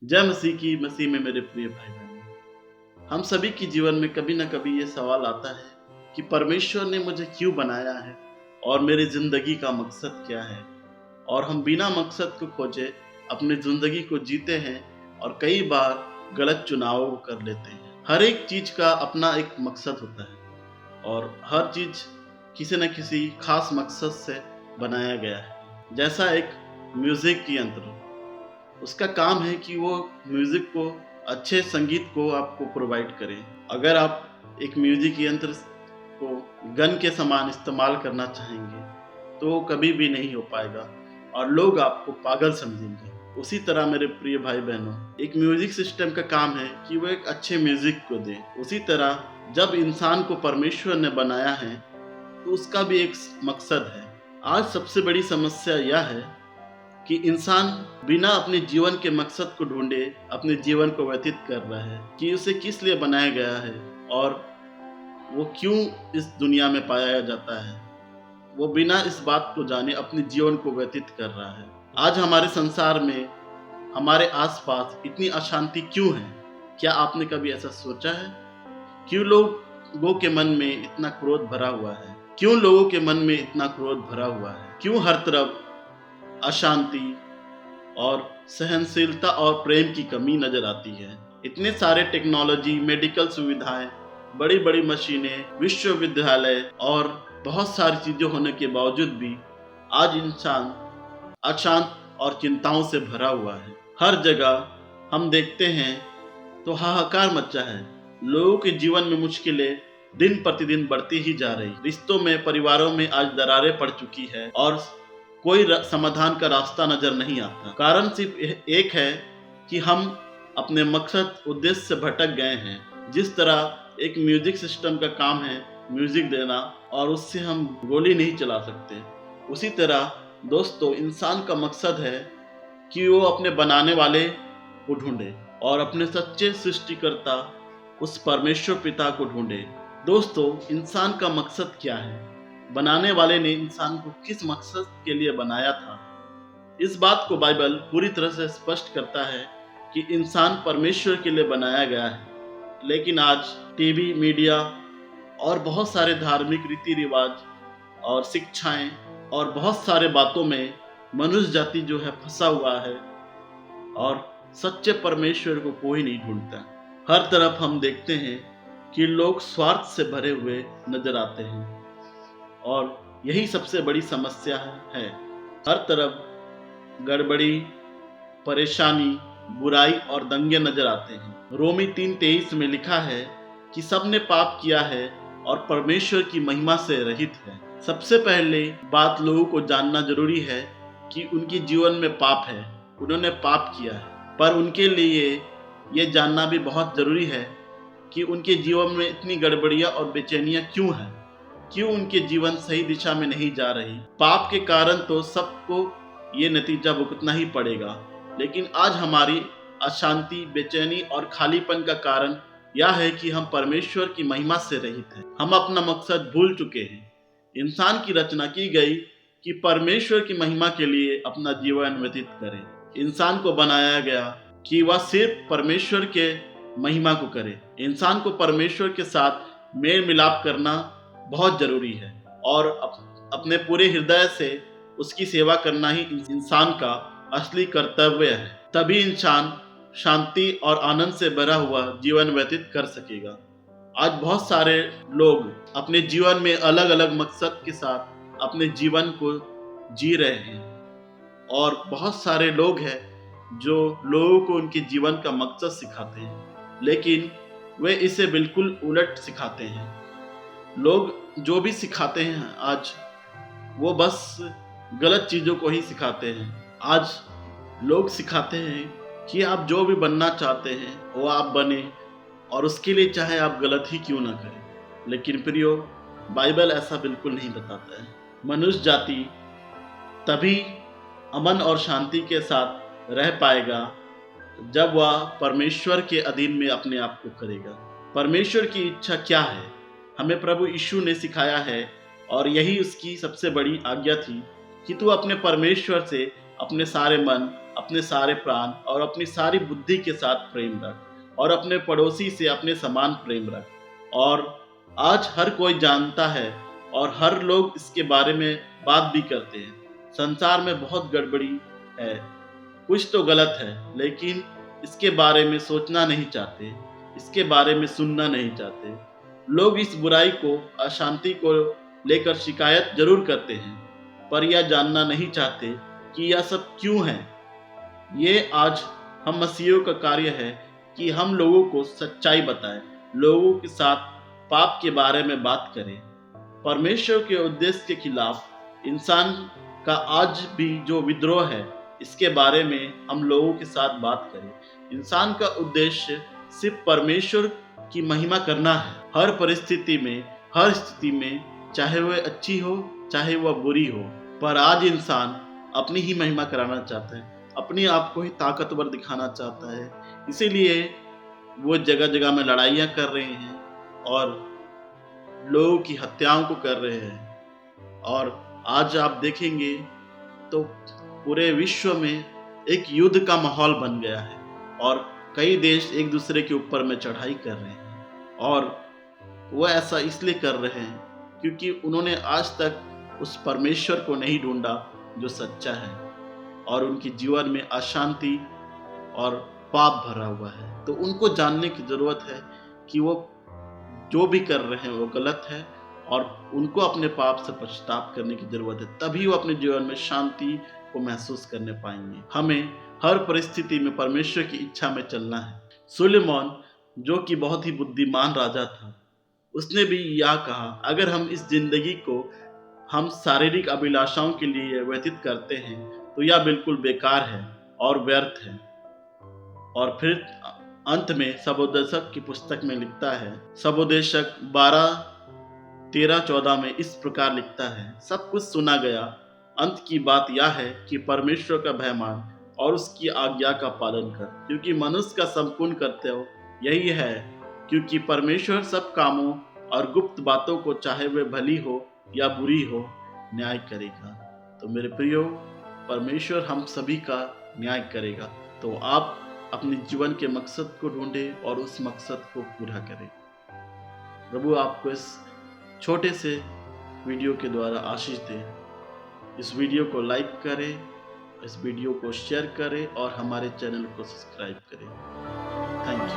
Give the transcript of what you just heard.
जय मसीह की मसीह में मेरे प्रिय भाई बहनों। हम सभी के जीवन में कभी ना कभी ये सवाल आता है कि परमेश्वर ने मुझे क्यों बनाया है और मेरी ज़िंदगी का मकसद क्या है। और हम बिना मकसद को खोजे अपनी ज़िंदगी को जीते हैं और कई बार गलत चुनाव कर लेते हैं। हर एक चीज़ का अपना एक मकसद होता है और हर चीज़ किसी न किसी खास मकसद से बनाया गया है। जैसा एक म्यूज़िक यंत्र, उसका काम है कि वो म्यूज़िक को, अच्छे संगीत को आपको प्रोवाइड करे। अगर आप एक म्यूज़िक यंत्र को गन के समान इस्तेमाल करना चाहेंगे तो वो कभी भी नहीं हो पाएगा और लोग आपको पागल समझेंगे। उसी तरह मेरे प्रिय भाई बहनों, एक म्यूज़िक सिस्टम का काम है कि वो एक अच्छे म्यूज़िक को दे। उसी तरह जब इंसान को परमेश्वर ने बनाया है तो उसका भी एक मकसद है। आज सबसे बड़ी समस्या यह है कि इंसान बिना अपने जीवन के मकसद को ढूंढे अपने जीवन को व्यतीत कर रहा है कि उसे किस लिए बनाया गया है और वो क्यों इस दुनिया में पाया जाता है। वो बिना इस बात को जाने अपने जीवन को व्यतीत कर रहा है। आज हमारे संसार में, हमारे आसपास इतनी अशांति क्यों है? क्या आपने कभी ऐसा सोचा है? क्यों लोगों के मन में इतना क्रोध भरा हुआ है? क्यों लोगों के मन में इतना क्रोध भरा हुआ है? क्यों हर तरफ अशांति और सहनशीलता और प्रेम की कमी नजर आती है? इतने सारे टेक्नोलॉजी, मेडिकल सुविधाएं, बड़ी बड़ी मशीनें, विश्वविद्यालय और बहुत सारी चीजें होने के बावजूद भी आज इंसान अशांत और चिंताओं से भरा हुआ है। हर जगह हम देखते हैं तो हाहाकार मचा है। लोगों के जीवन में मुश्किलें दिन प्रतिदिन बढ़ती ही जा रही। रिश्तों में, परिवारों में आज दरारें पड़ चुकी है और कोई समाधान का रास्ता नजर नहीं आता। कारण सिर्फ एक है कि हम अपने मकसद, उद्देश्य से भटक गए हैं। जिस तरह एक म्यूजिक सिस्टम का काम है म्यूजिक देना और उससे हम गोली नहीं चला सकते, उसी तरह दोस्तों इंसान का मकसद है कि वो अपने बनाने वाले को ढूंढे और अपने सच्चे सृष्टिकर्ता उस परमेश्वर पिता को ढूंढे। दोस्तों, इंसान का मकसद क्या है? बनाने वाले ने इंसान को किस मकसद के लिए बनाया था? इस बात को बाइबल पूरी तरह से स्पष्ट करता है कि इंसान परमेश्वर के लिए बनाया गया है। लेकिन आज टीवी, मीडिया और बहुत सारे धार्मिक रीति रिवाज और शिक्षाएं और बहुत सारे बातों में मनुष्य जाति जो है फंसा हुआ है और सच्चे परमेश्वर को कोई नहीं ढूंढता। हर तरफ हम देखते हैं कि लोग स्वार्थ से भरे हुए नजर आते हैं और यही सबसे बड़ी समस्या है। हर तरफ गड़बड़ी, परेशानी, बुराई और दंगे नजर आते हैं। रोमी 3:23 में लिखा है कि सबने पाप किया है और परमेश्वर की महिमा से रहित है। सबसे पहले बात लोगों को जानना जरूरी है कि उनके जीवन में पाप है, उन्होंने पाप किया है। पर उनके लिए ये जानना भी बहुत जरूरी है कि उनके जीवन में इतनी गड़बड़ियां और बेचैनियां क्यों हैं, क्यों उनके जीवन सही दिशा में नहीं जा रही। पाप के कारण तो सबको ये नतीजा भुगतना ही पड़ेगा, लेकिन आज हमारी अशांति, बेचैनी और खालीपन का कारण यह है कि हम परमेश्वर की महिमा से रहित हैं। हम अपना मकसद भूल चुके हैं। इंसान की रचना की गई कि परमेश्वर की महिमा के लिए अपना जीवन व्यतीत करे। इंसान को बनाया गया कि वह सिर्फ परमेश्वर के महिमा को करे। इंसान को परमेश्वर के साथ मेल मिलाप करना बहुत जरूरी है और अपने पूरे हृदय से उसकी सेवा करना ही इंसान का असली कर्तव्य है। तभी इंसान शांति और आनंद से भरा हुआ जीवन व्यतीत कर सकेगा। आज बहुत सारे लोग अपने जीवन में अलग अलग मकसद के साथ अपने जीवन को जी रहे हैं और बहुत सारे लोग हैं जो लोगों को उनके जीवन का मकसद सिखाते हैं, लेकिन वे इसे बिल्कुल उलट सिखाते हैं। लोग जो भी सिखाते हैं आज, वो बस गलत चीज़ों को ही सिखाते हैं। आज लोग सिखाते हैं कि आप जो भी बनना चाहते हैं वो आप बने और उसके लिए चाहे आप गलत ही क्यों ना करें। लेकिन प्रियो, बाइबल ऐसा बिल्कुल नहीं बताता है। मनुष्य जाति तभी अमन और शांति के साथ रह पाएगा जब वह परमेश्वर के अधीन में अपने आप को करेगा। परमेश्वर की इच्छा क्या है? हमें प्रभु यीशु ने सिखाया है और यही उसकी सबसे बड़ी आज्ञा थी कि तू अपने परमेश्वर से अपने सारे मन, अपने सारे प्राण और अपनी सारी बुद्धि के साथ प्रेम रख और अपने पड़ोसी से अपने समान प्रेम रख। और आज हर कोई जानता है और हर लोग इसके बारे में बात भी करते हैं। संसार में बहुत गड़बड़ी है, कुछ तो गलत है, लेकिन इसके बारे में सोचना नहीं चाहते, इसके बारे में सुनना नहीं चाहते। लोग इस बुराई को, अशांति को लेकर शिकायत जरूर करते हैं, पर यह जानना नहीं चाहते कि यह सब क्यों है। ये आज हम मसीहियों का कार्य है कि हम लोगों को सच्चाई बताएं, लोगों के साथ पाप के बारे में बात करें। परमेश्वर के उद्देश्य के खिलाफ इंसान का आज भी जो विद्रोह है, इसके बारे में हम लोगों के साथ बात करें। इंसान का उद्देश्य सिर्फ परमेश्वर की महिमा करना है, हर परिस्थिति में, हर स्थिति में, चाहे वह अच्छी हो चाहे वह बुरी हो। पर आज इंसान अपनी ही महिमा कराना चाहता है, अपने आप को ही ताकतवर दिखाना चाहता है। इसीलिए वो जगह जगह में लड़ाइयाँ कर रहे हैं और लोगों की हत्याओं को कर रहे हैं। और आज आप देखेंगे तो पूरे विश्व में एक युद्ध का माहौल बन गया है और कई देश एक दूसरे के ऊपर में चढ़ाई कर रहे हैं। और वो ऐसा इसलिए कर रहे हैं क्योंकि उन्होंने आज तक उस परमेश्वर को नहीं ढूंढा जो सच्चा है, और उनके जीवन में अशांति और पाप भरा हुआ है। तो उनको जानने की ज़रूरत है कि वो जो भी कर रहे हैं वो गलत है और उनको अपने पाप से पश्चाताप करने की ज़रूरत है। तभी वो अपने जीवन में शांति को महसूस करने पाएंगे। हमें हर परिस्थिति में परमेश्वर की इच्छा में चलना है। सुलेमान, जो कि बहुत ही बुद्धिमान राजा था, उसने भी यह कहा, अगर हम इस जिंदगी को हम शारीरिक अभिलाषाओं के लिए व्यतीत करते हैं तो यह बिल्कुल बेकार है और व्यर्थ है। और फिर अंत में सबोदेशक की पुस्तक में लिखता है, सबोदेशक 12:13-14 में इस प्रकार लिखता है, सब कुछ सुना गया, अंत की बात यह है कि परमेश्वर का भय मान और उसकी आज्ञा का पालन कर, क्योंकि मनुष्य का संपूर्ण कर्तव्य यही है, क्योंकि परमेश्वर सब कामों और गुप्त बातों को, चाहे वे भली हो या बुरी हो, न्याय करेगा। तो मेरे प्रियो, परमेश्वर हम सभी का न्याय करेगा। तो आप अपने जीवन के मकसद को ढूंढें और उस मकसद को पूरा करें। प्रभु आपको इस छोटे से वीडियो के द्वारा आशीष दे। इस वीडियो को लाइक करें, इस वीडियो को शेयर करें और हमारे चैनल को सब्सक्राइब करें। Thank you.